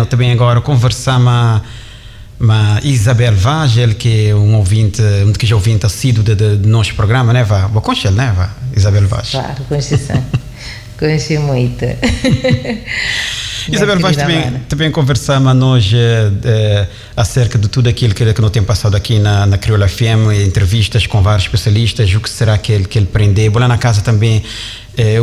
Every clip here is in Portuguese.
nós também agora conversamos com Isabel Vaz, ele que é um ouvinte assíduo de nosso programa, né, Vá? Vou conhecer, né, Vá? Isabel Vaz. Claro, conheci sim. Conheci muito. Isabel Vaz, também conversamos hoje acerca de tudo aquilo que não tem passado aqui na Crioula FM, entrevistas com vários especialistas, o que será que ele aprendeu. Vou lá na casa também,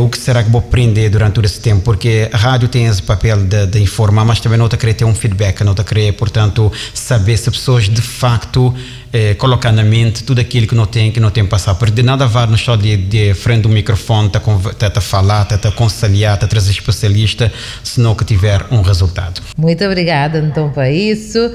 o que será que vou aprender durante todo esse tempo, porque a rádio tem esse papel de informar, mas também não está querer ter um feedback, não está querer, portanto, saber se pessoas de facto colocar na mente tudo aquilo que não tem passado. Porque de nada vale só de frente do microfone, tá falar, tá aconselhar, tá trazer especialista, se não que tiver um resultado. Muito obrigada, então, para isso.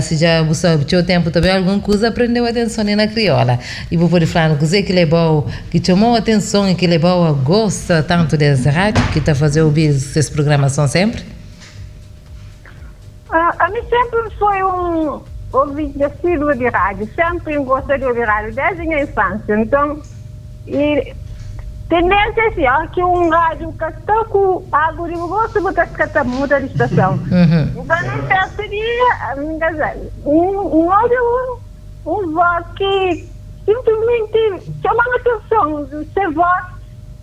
Se já você obteve o tempo também, alguma coisa aprendeu atenção na crioula. E vou poder falar no que é bom, que chamou a atenção e que é bom, gosta tanto dessa rádio, que está fazendo ouvir essas programações sempre? A mim sempre foi ouvinte assíduo de rádio, sempre gostei de ouvir rádio, desde a minha infância. Então, tendência é assim, que um rádio que está com algo de gosto, você está muda de estação. Então, não perceberia, um voz que simplesmente chama a atenção do seu voz,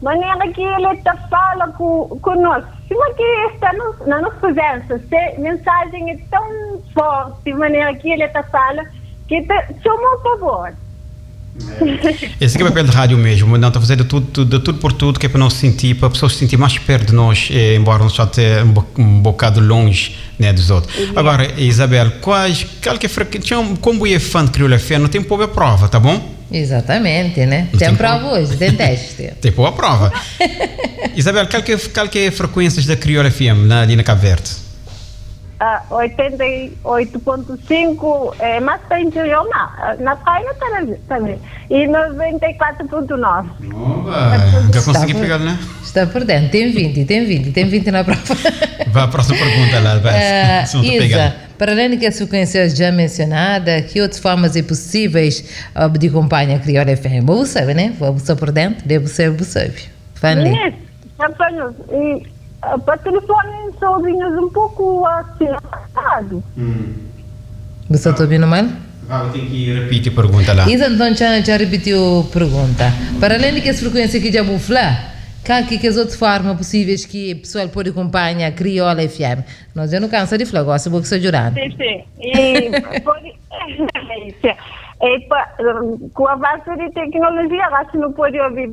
maneira que ele fala conosco. Como que está na nossa presença, a mensagem é tão forte, de maneira que ele fala, que chamou por favor. Esse aqui é o papel de rádio mesmo, não está fazendo tudo por tudo, que é para não sentir, para a pessoa se sentir mais perto de nós, embora nós já esteja um bocado longe, né, dos outros. Agora, Isabel, como é fã de Crioula FM, não tem pouca prova, tá bom? Exatamente, né? Tem prova hoje, tem teste. Tem pouca prova. Isabel, qual que é a frequência da Crioula FM ali na Cabo Verde? 88.5 é mais para interior, na praia também. E 94.9. Já consegui pegar, né? Está por dentro, tem 20 na prova. Vai à próxima pergunta lá. Isa, para além das frequências já mencionadas, que outras formas possíveis de acompanhar a Crioula FM? Você sabe, né? Você por dentro, deve ser você. Isso, e para telefone são ouvinhos um pouco assim, afastado. Você está ouvindo mal? Eu tenho que repetir a pergunta lá. Isa, então já repetiu a pergunta. Para além das frequências que já vou falar, que as outras formas possíveis que o pessoal pode acompanhar a Crioula FM? Nós já não cansa de falar, gosto de ajudar. Sim. E com o avanço de tecnologia, agora se não pode ouvir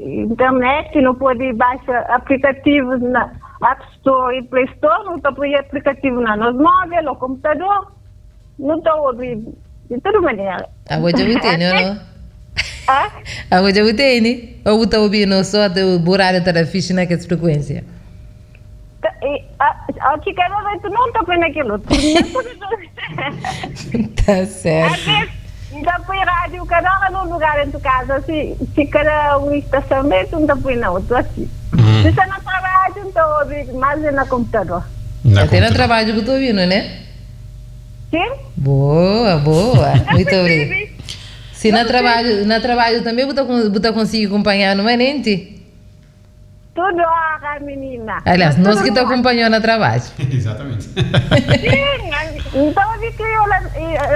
internet, não pode baixar aplicativos na App Store e Play Store, não está por aplicativo na nosso móvel ou computador, não está ouvindo de toda maneira. Agora já me tem, não? Agora já me tem, ou está ouvindo só do horário da ficha naquela frequência? Aqui cada vez não está vendo aquilo. Tá certo. Então, põe rádio, cada hora num lugar dentro de casa, se cada um estacionamento, não põe na outra, assim. Se está no trabalho, então ouve mais no computador. Até no trabalho que estou ouvindo, né? Sim. Boa. Muito obrigada. Se no trabalho também, você consegue acompanhar, não é, Nente? Tudo hora, menina. Aliás, nós que estamos acompanhando no trabalho. Exatamente. Sim, então eu vi que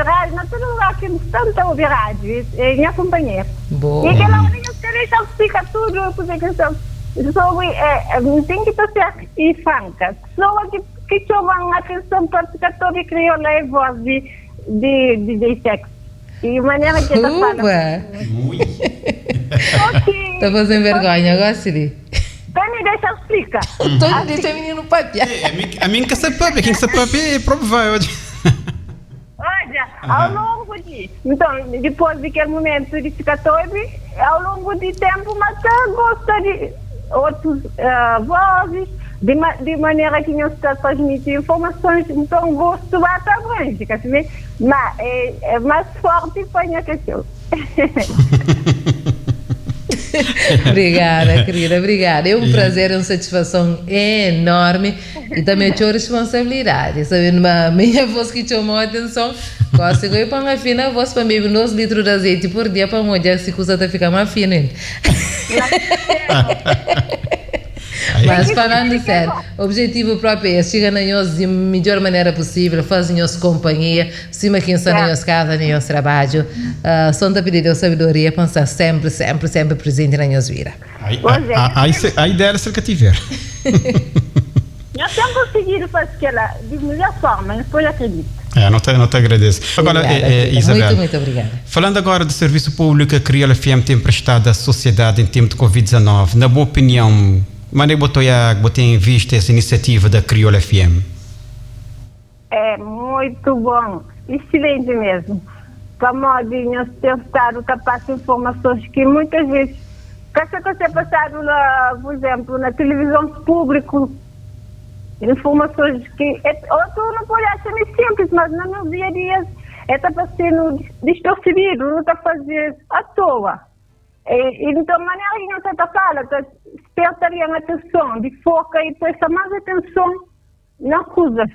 rádio, não todo lugar que tanto ouvir rádio, é minha companheira. Boa. E aquela hora que ele explica tudo, porque tem que ser e franca. Só que chamam a atenção para ficar todo crioula e voz de sexo. E maneira que está falando. Está fazendo vergonha agora, Siri? Então me deixa explicar. Deixa o menino papiar. A mim que sabe papiar, quem sabe papiar é provável. Olha, ao longo de... Então, depois daquele momento de ficar todo, ao longo de tempo, mas gosta de outras vozes, de maneira que não está transmitindo informações, então gosto vai para grande, mas é mais forte para a minha questão. Obrigada, querida, obrigada. É um prazer, é uma satisfação enorme e também a responsabilidade. Sabendo a minha voz que chamou a atenção, consigo ir para uma fina voz para beber 2 litros de azeite por dia para molhar se coisa ficar mais fina. Mas falando sério, o objetivo próprio é chegar na nós de melhor maneira possível, fazer nós companhia, cima quem está na nossa casa, no nosso trabalho. Só te pedir a sabedoria para estar sempre presente na nossa vida. A ideia era ser que tiver. Eu sempre conseguido fazer aquela de melhor forma, depois acredito. Não te agradeço. Agora, Isabel, muito obrigada. Falando agora do serviço público que a Crioula FM tem prestado à sociedade em tempo de Covid-19, na boa opinião, Mané botei em vista essa iniciativa da Crioula FM? É muito bom, excelente mesmo. Para modinhos tentar passar informações que muitas vezes, que você passado, por exemplo, na televisão pública, informações que outro não pode achar muito simples, mas no meu dia a dia está sendo distorcido, não está fazendo à toa. Então, a maneira que você está falando, presta a atenção, de foca e presta mais atenção nas coisas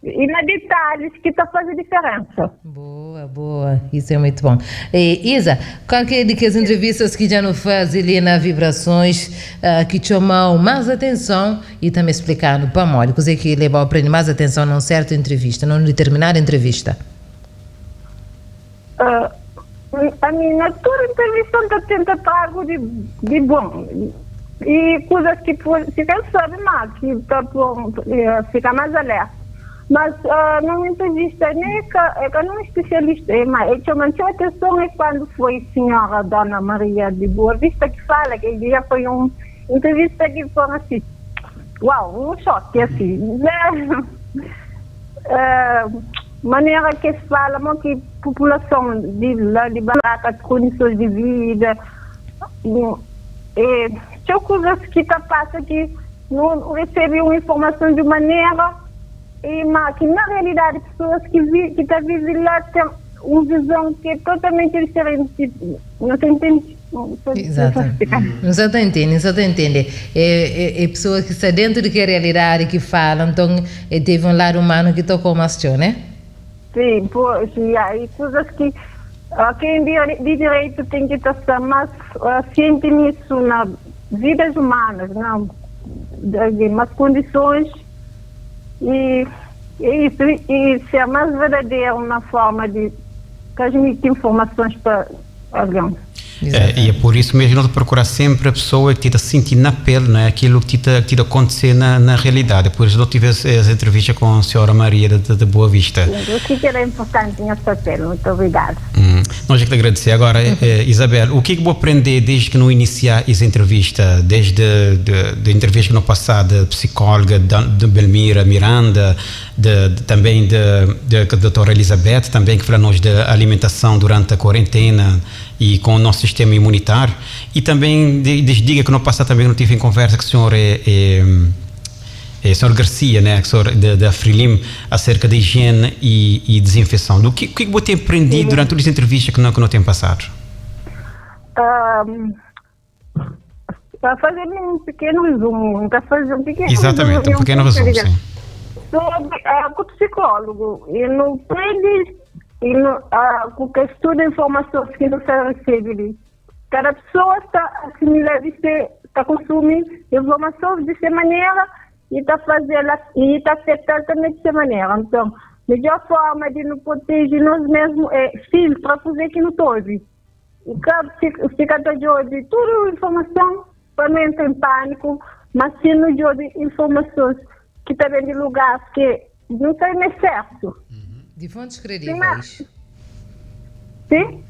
e nos detalhes que está fazendo diferença. Boa, isso é muito bom. Isa, qualquer das entrevistas que já nos faz ali na Vibrações, que chamam mais atenção e também explicando para mim, coisa que leva a prender mais atenção numa certa entrevista, numa determinada entrevista? A minha toda entrevista está tentando algo de bom e coisas que fica sabe mais, que fica mais alerta. Mas numa entrevista, eu não especialista, mas eu mantive atenção quando foi a senhora Dona Maria de Boa Vista que fala, que já foi uma entrevista que foi assim, uau, um choque assim, maneira que se fala, que a população de Barraca, as condições de vida, são coisas que passam que não recebem uma informação de maneira que na realidade pessoas que estão vivendo lá têm uma visão que é totalmente diferente. Não se entende? Exatamente. Não se entende. É pessoa que está dentro de que realidade que fala, então teve um lado humano que tocou mais, né? Sim, e aí coisas que quem de direito tem que estar mais ciente nisso, nas vidas humanas, nas condições. E ser mais verdadeiro na forma de transmitir informações para alguém. E é por isso mesmo nós procurar sempre a pessoa que está sentir na pele, não é? Aquilo que está acontecer na realidade. Por isso eu tive as entrevistas com a senhora Maria de Boa Vista. O que era importante nessa pele? Muito obrigada. Nós é que te agradecer. Agora, Isabel, o que vou aprender desde que não iniciar essa entrevista, desde a entrevista que não passar da psicóloga de Belmira Miranda, também da doutora Elizabeth, também que falou-nos da alimentação durante a quarentena e com o nosso sistema imunitário, e também desde diga que não passar também não tive em conversa com o senhor senhor Garcia, né, da Frilim, acerca da higiene e desinfecção. O que você tem aprendido durante todas as entrevistas que não tem passado? Para fazer um pequeno resumo, Exatamente, um pequeno resumo, sim. Sobre o psicólogo, e não aprende porque estuda informações que não se recebe. Cada pessoa está assimilando, está consumindo informações dessa maneira e está fazendo e está afetando também dessa maneira. Então, a melhor forma de nos proteger nós mesmos é filtrar, fazer que não toque. O cabo fica de olho toda informação, para não entrar em pânico, mas se não de olho informações que está vendo de lugares que não está em excesso. De fontes credíveis. Sim?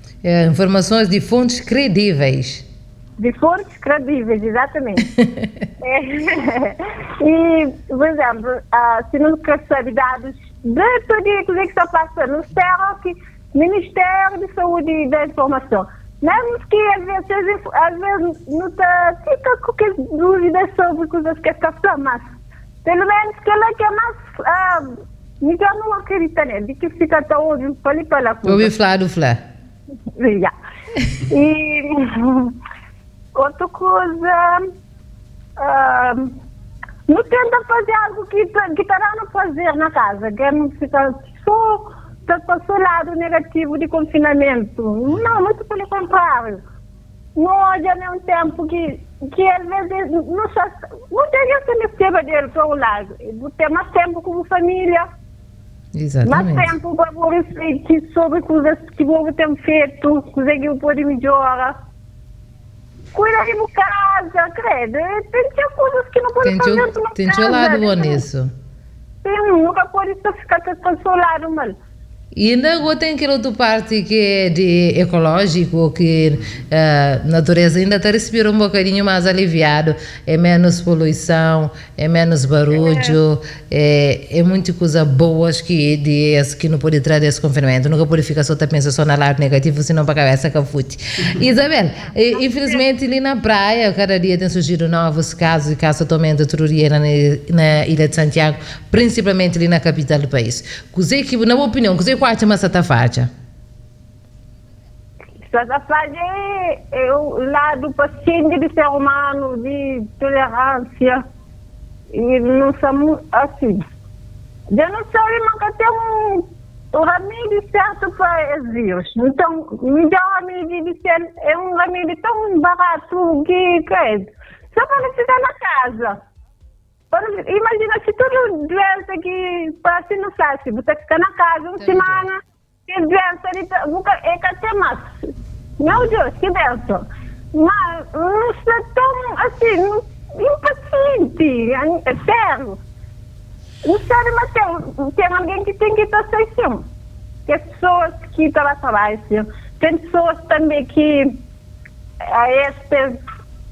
Informações de fontes credíveis. De fontes credíveis, exatamente. E, por exemplo, se não recebe dados de tudo que está passando, no Ministério de Saúde e da Informação, mesmo que às vezes não fica qualquer dúvida sobre coisas que estão passando, mas pelo menos que ela quer mais... Ninguém não acredita nele, que fica até hoje, falei para lá. Ouvi falar do Flá. E outra coisa, não tenta fazer algo que está não fazer na casa, que não fica só o lado negativo de confinamento. Não, muito pelo contrário. Não, hoje é um tempo que que às vezes não tem essa iniciativa dele para o lado. Ter mais tempo com a família. Exatamente. Mais tempo para refletir sobre coisas que vou ter feito, coisas que eu posso melhorar. Cuida de casa, credo. Tem coisas que não pode fazer na casa. Tem seu lado bom nisso. Sim, nunca pode ficar consolado, mal. E ainda tem aquela outra parte que é de ecológico, que a natureza ainda está respirando um bocadinho mais aliviado, é menos poluição, é menos barulho, é muita coisa boas que não pode trazer esse confinamento, nunca pode ficar só a pensar só no lado negativo, senão para a cabeça que fute. Isabel, infelizmente ali na praia, cada dia tem surgido novos casos de caça totalmente de terroria na Ilha de Santiago, principalmente ali na capital do país. Na minha opinião, qual é essa tafaja? Essa tafaja é o lado paciente de ser humano, de tolerância. E não somos assim. Eu não sei, mas tem um remédio certo para os vírus. Então, o melhor remédio é um remédio tão barato que só para ficar na casa. Imagina se tudo doença que parece não fácil, você fica na casa uma semana, que doença é que até mais. Meu Deus, que doença. Mas não está tão assim, impaciente, é sério. Não sabe, mas tem alguém que tem que estar assim. Tem pessoas que estão a trabalhar, tem pessoas também que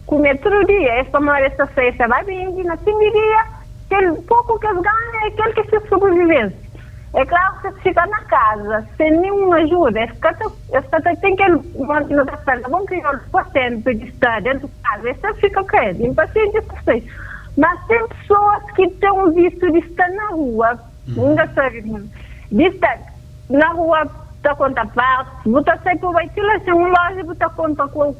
comer todo dia, esta mulher, esta festa vai vir, na fim de dia, aquele pouco que eles ganham é aquele que se sobrevive. É claro que se fica na casa, sem nenhuma ajuda, tem que manter bom que o porcento de estar dentro de casa, isso fica crédito, impaciente vocês. Mas tem pessoas que têm visto de estar na rua, nunca sabe, de estar na rua, está conta parte, você sai para vai tirar assim, um loja, você conta com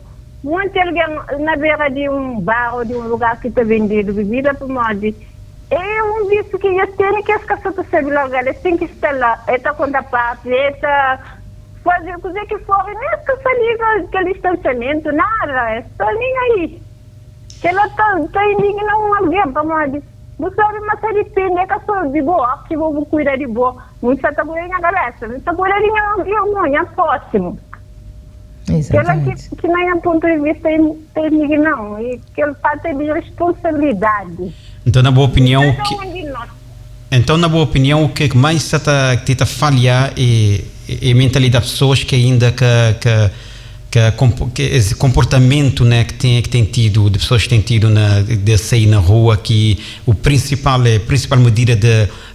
muito alguém na beira de um bar ou de um lugar que está vendendo bebida para modo. Eu disse que eu tenho que esquecer de ser logo, eles têm que estar lá, está conta parte, está fazer coisa que for, nem esqueça ali aquele distanciamento, nada, está nem aí. Que ela está indignando alguém para modo. Você sabe, mas depende, é que eu sou de boa, que vou cuidar de boa, muito está cuidando na cabeça, não está cuidando de alguém próximo. Que nem é ponto de vista técnico, não. E que ele parte de responsabilidade. Então, na boa opinião, o que mais está falhar é a mentalidade das pessoas que ainda que esse comportamento, né, que tem tido, de pessoas que têm tido de sair na rua, que a principal medida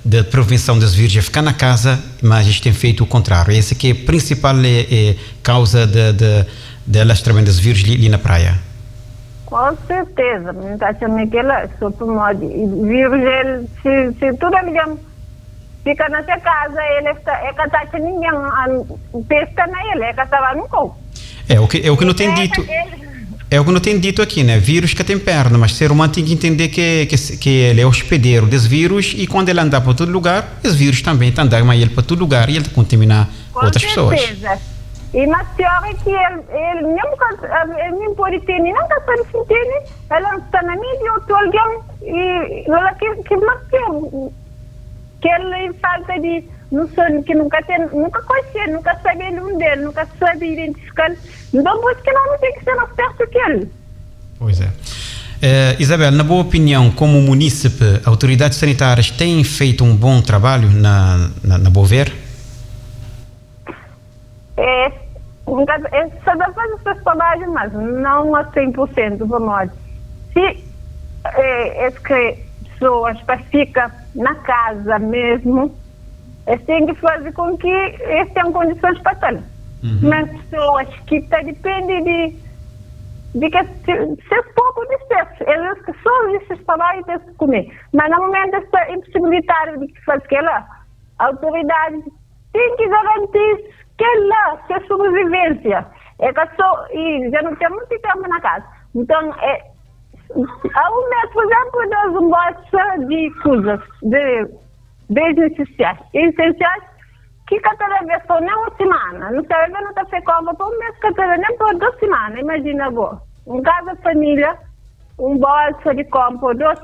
de prevenção das vírus é ficar na casa, mas eles têm feito o contrário. Essa que é a principal causa de alastramento das vírus ali na praia. Com certeza, não está achando que ela só por modo vírus, ele, se tudo é fica na sua casa, ele é que ninguém pesca na ele, é que estava no corpo. É o que não tem dito. É o que não tem dito aqui, né? Vírus que tem perna, mas o ser humano tem que entender que ele é hospedeiro dos vírus e quando ele andar para todo lugar, os vírus também estão andando ele para todo lugar e ele contaminar outras pessoas. E mas pior é que ele nem pode ter, nem nunca pode sentir, ela está na mídia, ou alguém, e ela que mais que ele falta de noção, que nunca conhece, nunca sabe o dele, nunca sabe identificar. Então, por isso que não tem que ser mais perto que ele. Pois é. Isabel, na boa opinião, como munícipe, autoridades sanitárias têm feito um bom trabalho na Bover? Só dá para fazer esse trabalho, mas não a 100%, vamos. Se pessoas ficam na casa mesmo, eles têm que fazer com que eles tenham condições para estar. Mas pessoas que dependem de que ser pouco de sexo, eles que só esses trabalhos têm que comer. Mas no momento essa impossibilidade de fazer aquilo, a autoridade tem que garantir que lá, que a sobrevivência. E já não tem muito tempo na casa. Então, há um mês, por exemplo, das bolsas de coisas, de essenciais, que cada vez só nem uma semana. Não sei, não está ficando por um mês, cada vez nem por 2 semanas. Imagina agora. Um caso de família, bolso de compra,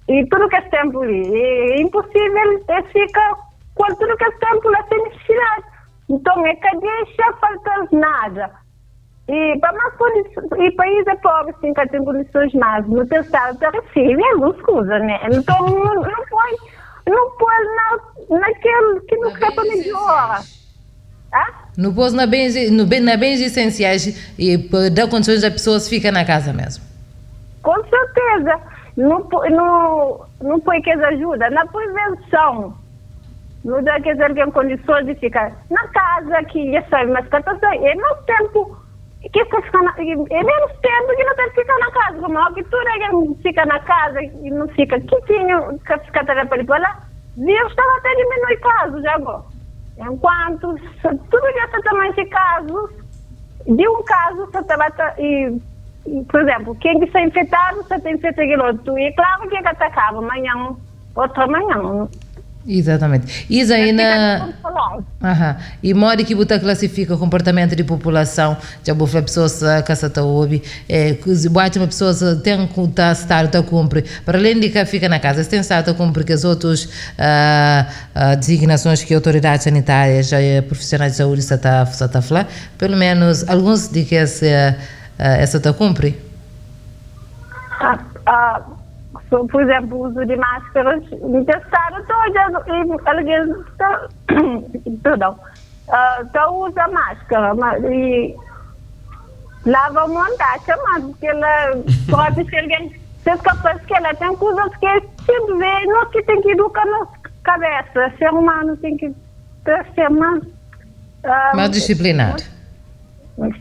e tudo que é tempo ali. É impossível ficar com tudo que é tempo lá sem necessidade. Então, é que deixa faltar nada. E para mais e país é pobre, sim, que tem condições mais. No teu estado, tu recebe algumas coisas, né? Então, não põe naquele que não quer para melhor. Não pôs na bens essenciais e dá condições das pessoas ficar na casa mesmo. Com certeza. Não põe que ajuda, na prevenção. Não dá que tem condições de ficar na casa, que já sabe, mas é mais tempo que é menos tempo que não tem que ficar na casa. Como que tudo fica na casa e não fica quietinho, que fica para lá, viu, estava até diminuir casos já agora. Enquanto tudo já está também de casos, de um caso, você estava, por exemplo, quem está infectado, você tem infectado aquele outro. E claro que atacava amanhã, outra manhã. Exatamente. Isso aí e modo que você classifica o comportamento de população, já vou falar pessoas que está ouve, uma pessoa tem que estar a cumprir, para além de que fica na casa, tem que estar a cumprir que as outras designações que autoridades sanitárias e profissionais de saúde está a falar, pelo menos alguns de que essa está a cumprir. Por exemplo, o uso de máscaras, me testaram todas e alguém usa máscara e lava montagem, mas porque ela pode ser alguém, se capaz que ela tem coisas que se vê, não que tem que educar na cabeça, ser humano tem que ser mais disciplinado.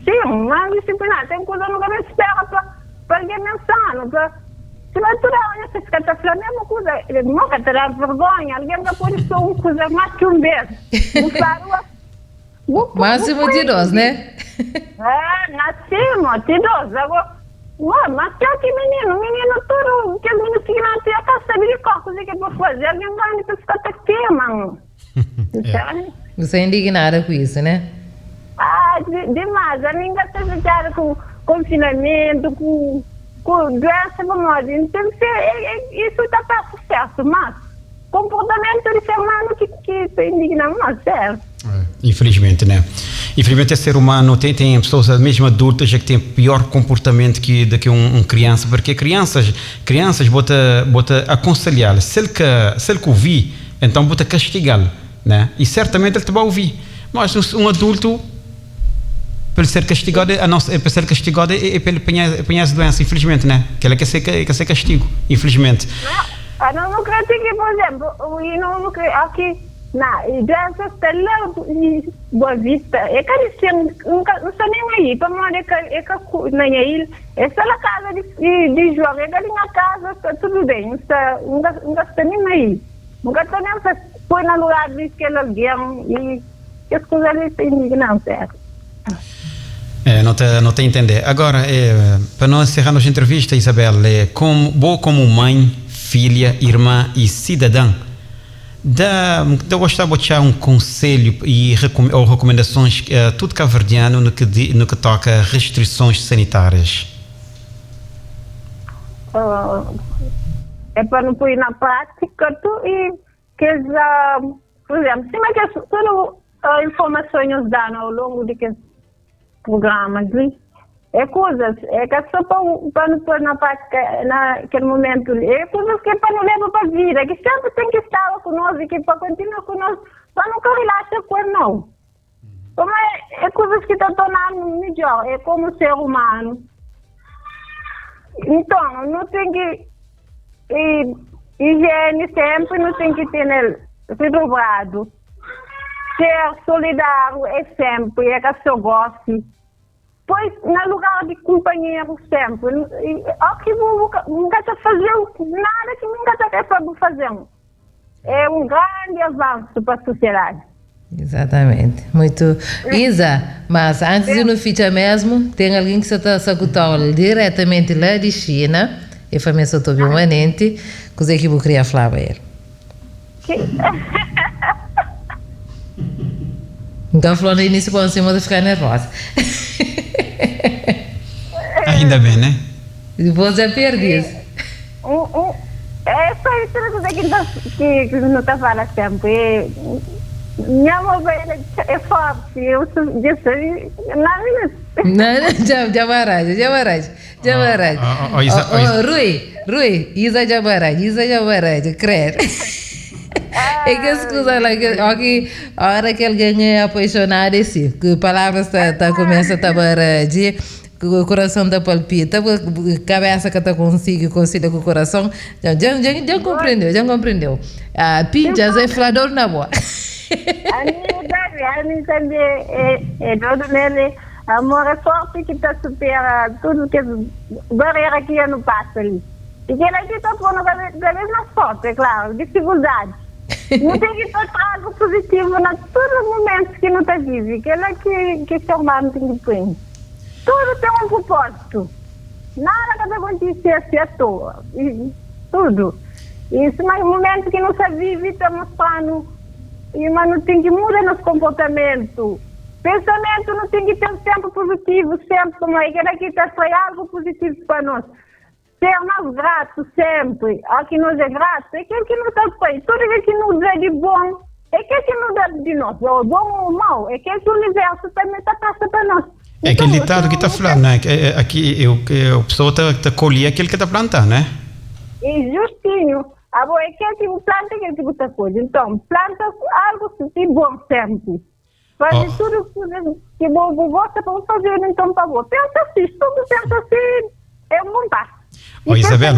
Sim, mais disciplinado, tem coisas que não espera para alguém mensar, se vai turar, você fica a falar a mesma coisa, nunca terá vergonha, alguém vai pôr isso uma coisa mais que um beijo. Máximo de idoso, né? Nascimos, de idoso. Agora, mas que aqui menino tudo, que os meninos ficam na tia casa, sabe de qual coisa que eu vou fazer, alguém vai ficar até aqui, mano. Você é indignada com isso, né? Demais, a minha está chateada com confinamento, com doença memória, então isso está para sucesso, mas comportamento de ser humano que se indigna mais, certo? Infelizmente, né? Infelizmente, é ser humano, tem pessoas mesmo adultas já que têm pior comportamento do que um criança, porque crianças bota aconselhá-lo, se ele que ouvir, então bota castigá-lo, né? E certamente ele te vai ouvir, mas um adulto para ser castigado, para ser castigado é para ele apanhar as doenças, infelizmente, né? Que ela quer ser castigo, infelizmente. Não creio que, por exemplo, não creio aqui, na doença está lá em Boa Vista, é que eles não está nem aí, para mim é que nem aí, é só na casa de João, é que ali na casa está tudo bem, não está nem aí. Nunca está nem põe no lugar de que alguém e as coisas ali estão indignantes, certo? Não te entender. Agora, para nós encerrarmos a entrevista, Isabel, como mãe, filha, irmã e cidadã, eu gostava de dar um conselho ou recomendações a todo cabo-verdiano no que toca a restrições sanitárias. É para não pôr na prática e por exemplo, se mais que toda a informação nos dão ao longo de que programas, é coisas, é que só para não pôr na prática naquele momento, é coisas que é para não levar para a vida, que sempre tem que estar conosco, que para continuar conosco, para nunca relaxar com não. Como é coisas que estão tornando melhor, é como ser humano. Então, não tem que higiene sempre, não tem que ter redobrado. Ser solidário é sempre, é que eu gosto. Pois, no lugar de companheiro sempre. Que nunca está fazendo nada que nunca está para fazer. É um grande avanço para a sociedade. Exatamente. Muito. Isa, mas antes de não ficar mesmo, tem alguém que está a diretamente lá de China, e a família só está permanente, coisa que eu queria falar para ele. Então, falou no início, para você ficar nervosa. Ainda bem, né? Depois já perdi isso. É só isso que não está falando sempre. Minha mobile é forte, eu disse, não, já barragem. Rui, Isa já barragem, creio. É que escusa lá, que a hora que alguém é apaixonado, assim, que palavras começa a barragem, que o coração está palpita, a cabeça que está consigo com o coração, já compreendeu. Pinjas é flador na boa. A mim também é dono nele. Amor é forte que está supera tudo que barreira que não passa ali. E que ele aqui está pondo cada vez mais forte, é claro, dificuldade. Não tem que estar algo positivo em todos os momentos que não está vivo. Que ele aqui que chamamos tem que pôr. Tudo tem um propósito. Nada que acontecer assim à toa. Tudo. Isso, mas momentos que não se vive, está mostrando. Mas não tem que mudar nosso comportamento. Pensamento não tem que ter sempre positivo, sempre como é que aqui está foi algo positivo para nós. Ser mais grato sempre. A que nos é grato, é aquele que nos dá feito. Tudo aquilo que nos dá de bom, é aquele que nos dá de nós. O bom ou o mau, é aquele que o universo também está passando para nós. É aquele ditado que está falando, né? Aqui a pessoa está colhendo aquilo que está plantando, né? E justinho. Agora, é aquele que planta aquele que está colhendo. Então, planta algo de bom sempre. Faz tudo que você pode fazer, então, por favor. Pensa assim, tudo pensa assim, é um bom passo. E Isabel.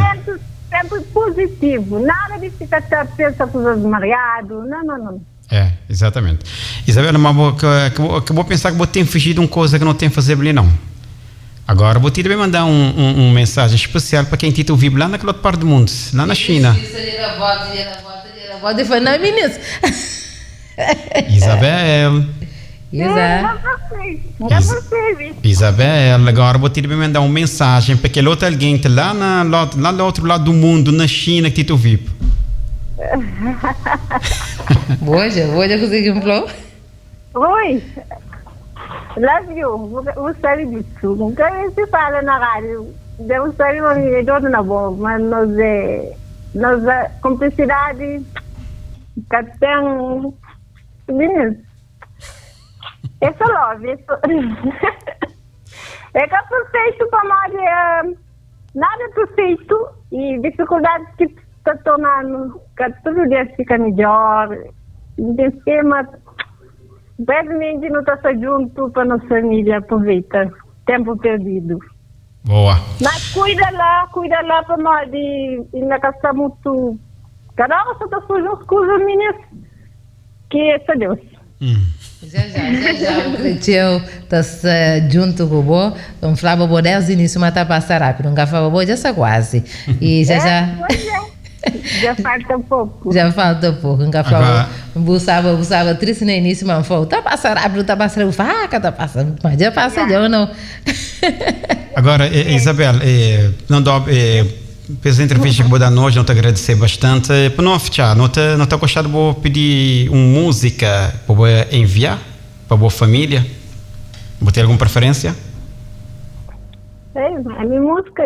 Sempre positivo, nada de ficar pensando coisas mareado, não. É, exatamente. Isabel, mas vou pensar que vou ter fugido de uma coisa que não tem a fazer ali, não. Agora, vou te mandar uma mensagem especial para quem te ouviu lá naquela outra parte do mundo, lá na China. Volta e foi na ministra. Isabel. Isabel, agora vou te mandar uma mensagem para aquele outro alguém que lá no outro lado do mundo, na China, que te ouviu. Boa, já consegui falou? Oi, love you, você sabe disso. Nunca se fala na rádio, Deus sabe onde é todo na boa, mas nossa cumplicidade, que tem, esse love, é que é perfeito para nós, nada é perfeito e dificuldades que está tornando, que todo dia fica melhor, de esquema, brevemente não está junto para nossa família, aproveita, tempo perdido. Boa. Mas cuida lá para nós e ainda que está muito, cada hora está fazendo as coisas minhas, que é só Deus. Já o Creteu está junto com o Bo, então falava Bo desde o início, mas está a passar rápido, não falava Bo, já está quase. E já. Já falta pouco. Nunca falava, buscava triste no início, mas falou, está a passar rápido, está passando, mas já passa, já ou não? Agora, Isabel, não dá. Pela entrevista que vou dar hoje, não te agradecer bastante. Para não fechar, não te gostado de pedir uma música para enviar para a boa família? Vou ter alguma preferência? A minha música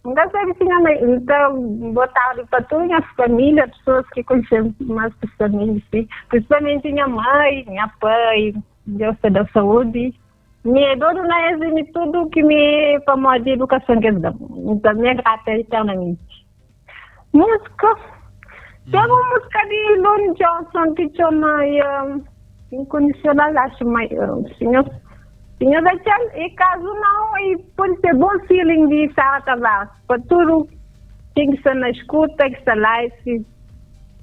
não sei se então botar para toda a família, pessoas que conhecem mais pessoalmente, principalmente minha mãe, minha pai, Deus te dá saúde. Me dou tudo que me promoveu de educação que dá. Então, minha grata eternamente. Música. Tem uma música de Lon Johnson que chama Incondicional, acho mais. Senhor Dachel, e caso não, e pode ser bom feeling de Sara Tavares. Para tudo, tem que estar na escuta, que está live.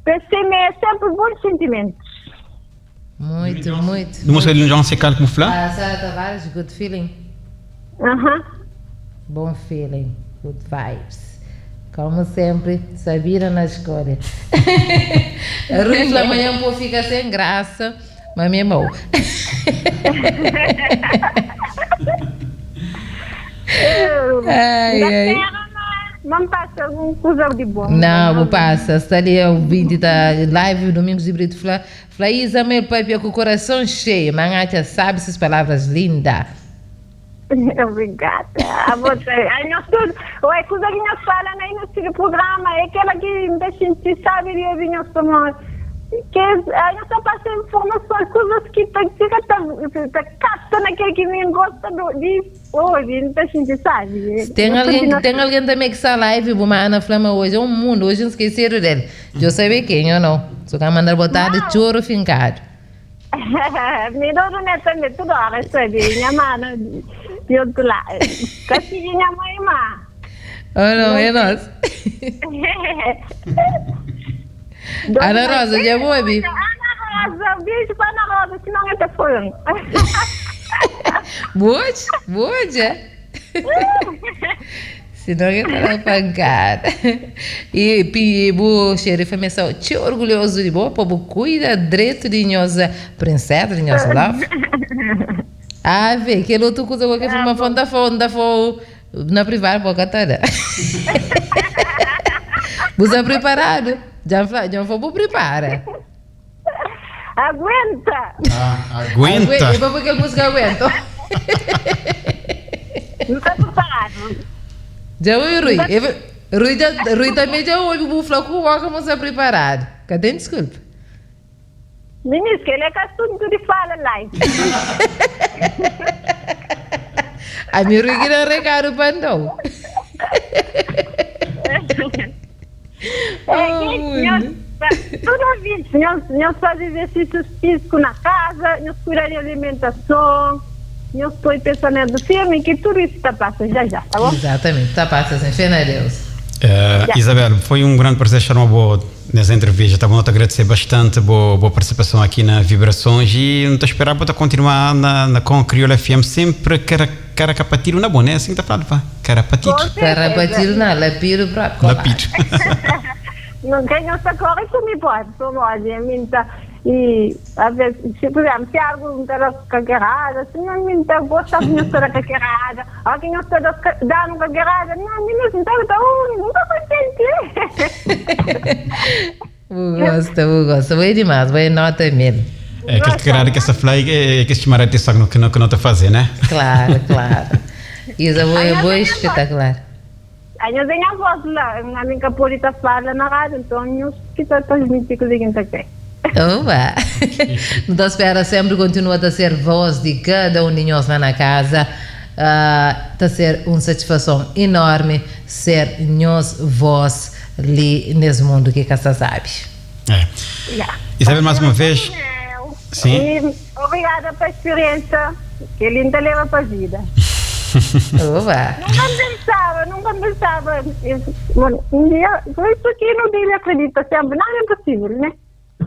Pensei-me, é sempre bons sentimentos. Muito. De música de João Secal como Flá? Sara Tavares, good feeling. Bom feeling, good vibes. Como sempre, sabia na escolha. A Rui Flá amanhã pô fica sem graça, mas me amou. Ai. Não passa algum coisa de bom. Não passa. Está ali o vídeo da live, Domingos de Brito. Fala, Isa, meu pai, com o coração cheio. Mas já sabe essas palavras lindas. Obrigada. A você. Aí nós tudo. Oi, coisa que nós falamos aí nesse programa é aquela que a gente sabe e nós tomamos. Que aí nós só passamos informações, coisas que fica capta naquele que nem gosta de hoje, a gente sabe. Tem alguém também que está live, uma Ana Flama hoje, é um mundo, hoje não esqueceram dele. Eu sei quem ou não. Só que mandar botar de choro fincado. Me dá uma também, tudo hora, sabe? Minha mãe, de outro lado. Casi minha mãe, má. Oh, não, é nós. Ana Rosa, já vou, Bi? Ana Rosa, beijo para Ana Rosa, senão eu te fui. Boa, já. Senão eu te pancada. E o xerife me só te orgulhoso de boa, povo cuida direito de nossa princesa, de nosso love. Ah, vê, que outro coisa que foi uma fonda na privada, boca toda. Você preparado? Já foi preparado. Aguenta! Aguenta! E para que a música aguenta? Não está preparado. Já ouviu, Rui? Rui também já ouviu o bufla com o que você preparado. Cadê? Desculpa. Ministro, ele é assunto de fala lá. A minha Rui que não recado para não. Toda vez, nós fazemos exercícios físicos na casa, nós cuidamos de alimentação, nós estou pensando no filme, que tudo isso está passando já, tá bom? Exatamente, está passando, sem fé na Deus. Isabel, foi um grande prazer estar uma boa nessa entrevista, tá bom? Eu te agradecer bastante boa participação aqui na Vibrações e não te esperar para continuar com a Crioula FM sempre caracapatiro na boa, né? Assim que tá falando, pá. Carapatiro. Carapatiro não, lapiro para lapiro. Não tem essa coisa que me pode, e às vezes, por exemplo, se algo está caquerada, se não me gosta de não estar caquerada, alguém não está dando caquerada, não, menino, nunca contente. Gosto, vai demais, vai nota mesmo. É aquele caquerada que essa fly é que estimar a atenção que não está a fazer, né? Claro. Isso é boa espetacular. Aí eu tenho a voz lá, a minha capolita fala na rádio, então eu que está transmitindo o que está aqui. Opa! Então espera sempre continua a ser voz de cada um de nós lá na casa. Está a ser uma satisfação enorme ser nós voz ali nesse mundo que você sabe. Isabel, mais uma vez. Sim. E obrigada pela experiência que ele ainda leva para a vida. Opa! Nunca pensava. Um dia, por isso que no dia acredita sempre, nada é possível, né?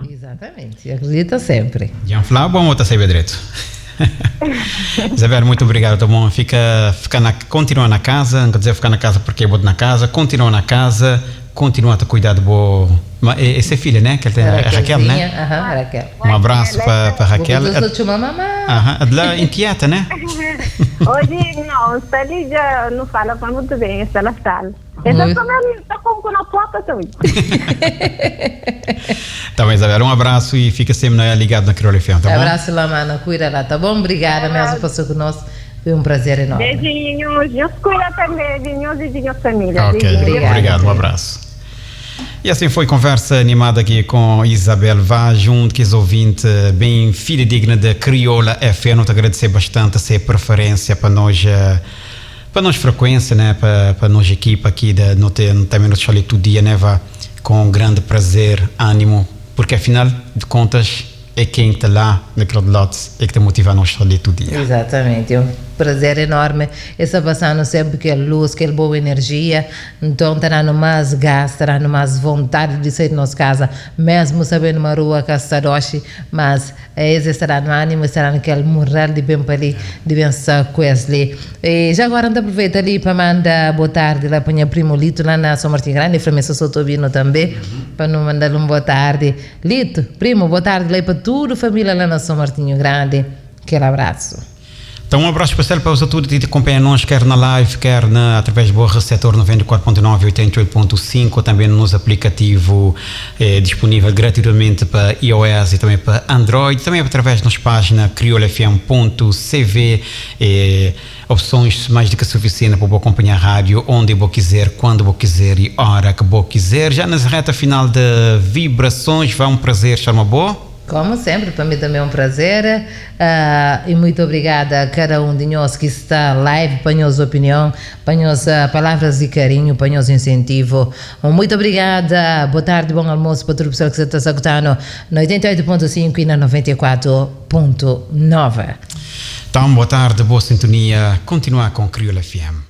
Exatamente, acredita sempre. Já falar bom ou está saber direito? Isabel, muito obrigado, tá bom? Continua na casa, não quer dizer ficar na casa porque é bom na casa, continua na casa, continua a cuidar de boa. Essa é filha, né? Que ele tem a Raquel, né? Raquel. Um abraço para a Raquel. Vou chamar mamãe. De lá inquieta, né? Hoje não, Sally já não fala muito bem, essa ela fala. Essa também está com na porta também. Tá bom, Isabel, um abraço e fica sempre ligado na Crioula FM, tá bom? Abraço lá, mana, cuida lá, tá bom? Obrigada mesmo por estar conosco, foi um prazer enorme. Beijinhos, Deus cuida também de nós e de nossa família. Ok, obrigado, um abraço. E assim foi conversa animada aqui com Isabel Vaz, junto com os ouvintes, bem fidedigna da Crioula FM. Eu te agradecer bastante a sua preferência para nós frequência, né? Para nós equipa aqui, também nos chale todo dia, né? Com grande prazer, ânimo, porque afinal de contas é quem está lá naquele lado é que te motiva a nós chale todo dia. Exatamente, é um prazer enorme essa passando sempre que a luz, que a boa energia, então terá mais gás, terá mais vontade de sair de nossa casa, mesmo sabendo uma rua que está doce, mas esse estará no ânimo, estará naquele moral de bem para ali, de pensar com ele. E já agora anda aproveita ali para mandar boa tarde lá para o primo Lito lá na São Martin Grande, para mim sou Tobino também, para não mandar um boa tarde. Lito, primo, boa tarde lá para toda a família lá na São Martinho Grande, aquele abraço. Então, um abraço especial para os todos que acompanham nós, quer na live, quer através do receptor 94.9 e 88.5, também no nosso aplicativo disponível gratuitamente para iOS e também para Android, também através da nossa página criolafm.cv, opções mais do que suficiente para acompanhar a rádio onde eu quiser, quando eu quiser e hora que eu quiser. Já na reta final de Vibrações, vai um prazer, Charma Boa. Como sempre, para mim também é um prazer e muito obrigada a cada um de nós que está live, para a nossa opinião, para as nossas palavras de carinho, para o nosso incentivo. Muito obrigada, boa tarde, bom almoço para todo o pessoal que está escutando no 88.5 e na 94.9. Então, boa tarde, boa sintonia, continuar com Crioula FM.